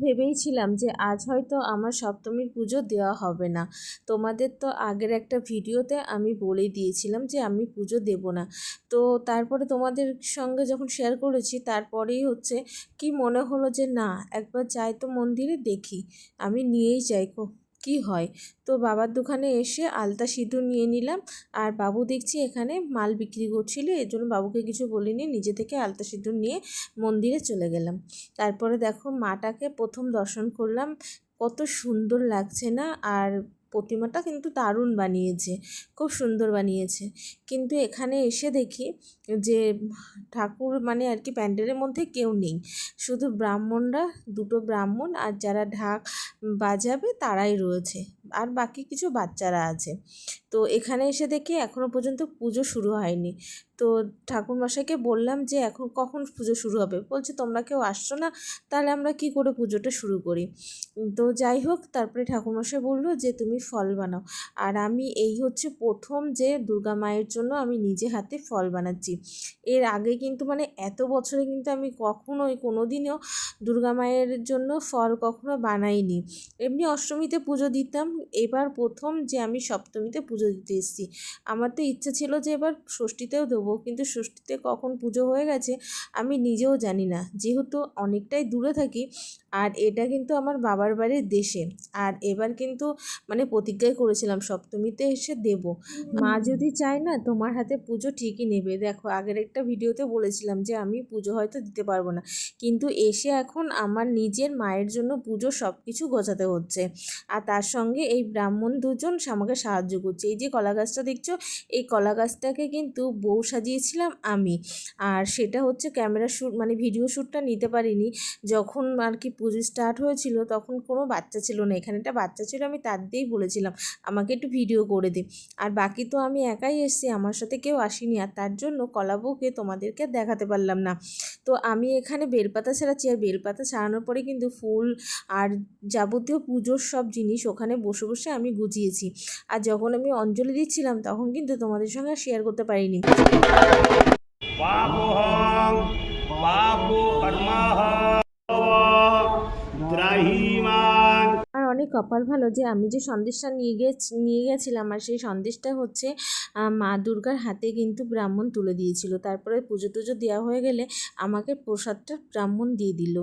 ভেবেইছিলাম যে আজ হয়তো আমার সপ্তমীর পুজো দেওয়া হবে না। তোমাদের তো আগের একটা ভিডিওতে আমি বলেই দিয়েছিলাম যে আমি পুজো দেব না। তো তারপরে তোমাদের সঙ্গে যখন শেয়ার করেছি তারপরেই হচ্ছে কি মনে হলো যে না, একবার যাই তো মন্দিরে দেখি, আমি নিয়েই যাই কি হয়। তো বাবার দোকানে এসে আলতা সিঁদুর নিয়ে নিলাম। আর বাবু দেখছি এখানে মাল বিক্রি করছিল, এর জন্য বাবুকে কিছু বলিনি, নিজে থেকে আলতা সিঁদুর নিয়ে মন্দিরে চলে গেলাম। তারপরে দেখো মাটাকে প্রথম দর্শন করলাম, কত সুন্দর লাগছে না। আর প্রতিমাটা কিন্তু দারুণ বানিয়েছে, খুব সুন্দর বানিয়েছে। কিন্তু এখানে এসে দেখি যে ঠাকুর মানে আর কি প্যান্ডেলের মধ্যে কেউ নেই, শুধু ব্রাহ্মণরা, দুটো ব্রাহ্মণ আর যারা ঢাক বাজাবে তারাই রয়েছে, আর বাকি কিছু বাচ্চারা আছে। তো এখানে এসে দেখি এখনও পর্যন্ত পুজো শুরু হয়নি। তো ঠাকুরমশাইকে বললাম যে এখন কখন পুজো শুরু হবে, বলছে তোমরা কেউ আসছো না, তাহলে আমরা কি করে পুজোটা শুরু করি। তো যাই হোক, তারপরে ঠাকুরমশাই বললো যে তুমি ফল বানাও। আর আমি এই হচ্ছে প্রথম যে দুর্গা মায়ের জন্য আমি নিজে হাতে ফল বানাচ্ছি। এর আগে কিন্তু মানে এত বছরে কিন্তু আমি কখনোই কোনো দিনও দুর্গা মায়ের জন্য ফল কখনো বানাইনি। এমনি অষ্টমীতে পুজো দিতাম, এবার প্রথম যে আমি সপ্তমীতে পুজো দিতে এসেছি। আমার তো ইচ্ছে ছিল যে এবার ষষ্ঠীতেও দেবো, কিন্তু ষষ্ঠীতে কখন পুজো হয়ে গেছে আমি নিজেও জানি না, যেহেতু অনেকটাই দূরে থাকি। আর এটা কিন্তু আমার বাবার বাড়ির দেশে। আর এবার কিন্তু মানে প্রতিজ্ঞাই করেছিলাম সপ্তমীতে এসে দেব। মা যদি চায় না তোমার হাতে পুজো ঠিকই নেবে। দেখো আগের একটা ভিডিওতে বলেছিলাম যে আমি পুজো হয়তো দিতে পারবো না, কিন্তু এসে এখন আমার নিজের মায়ের জন্য পুজো সব কিছু গোছাতে হচ্ছে। আর তার সঙ্গে এই ব্রাহ্মণ দুজন আমাকে সাহায্য করছে। এই যে কলা গাছটা দেখছো, এই কলা গাছটাকে কিন্তু বউ সাজিয়েছিলাম আমি। আর সেটা হচ্ছে ক্যামেরা শ্যুট মানে ভিডিও শ্যুটটা নিতে পারিনি, যখন আর কি পুজো স্টার্ট হয়েছিল তখন কোনো বাচ্চা ছিল না, এখানে একটা বাচ্চা ছিল, আমি তার দিয়েই বলেছিলাম আমাকে একটু ভিডিও করে দে। আর বাকি তো আমি একাই এসেছি, আমার সাথে কেউ আসেনি, আর তার জন্য কলা বউকে তোমাদেরকে দেখাতে পারলাম না। তো আমি এখানে বেলপাতা ছাড়াচ্ছি, আর বেলপাতা ছাড়ানোর পরে কিন্তু ফুল আর যাবতীয় পুজোর সব জিনিস ওখানে বসে বসে আমি গুছিয়েছি। আর যখন আমি অঞ্জলি দিচ্ছিলাম তখন কিন্তু তোমাদের সঙ্গে শেয়ার করতে পারিনি। পাপোহং পাপো কর্মঃ দ্রাহিমাং। আর অনেক কপাল ভালো যে আমি যে সন্দেশটা নিয়ে গেছিলাম, আর সেই সন্দেশটা হচ্ছে মা দুর্গার হাতে কিন্তু ব্রাহ্মণ তুলে দিয়েছিল। তারপরে পুজো টুজো দেওয়া হয়ে গেলে আমাকে প্রসাদটা ব্রাহ্মণ দিয়ে দিল।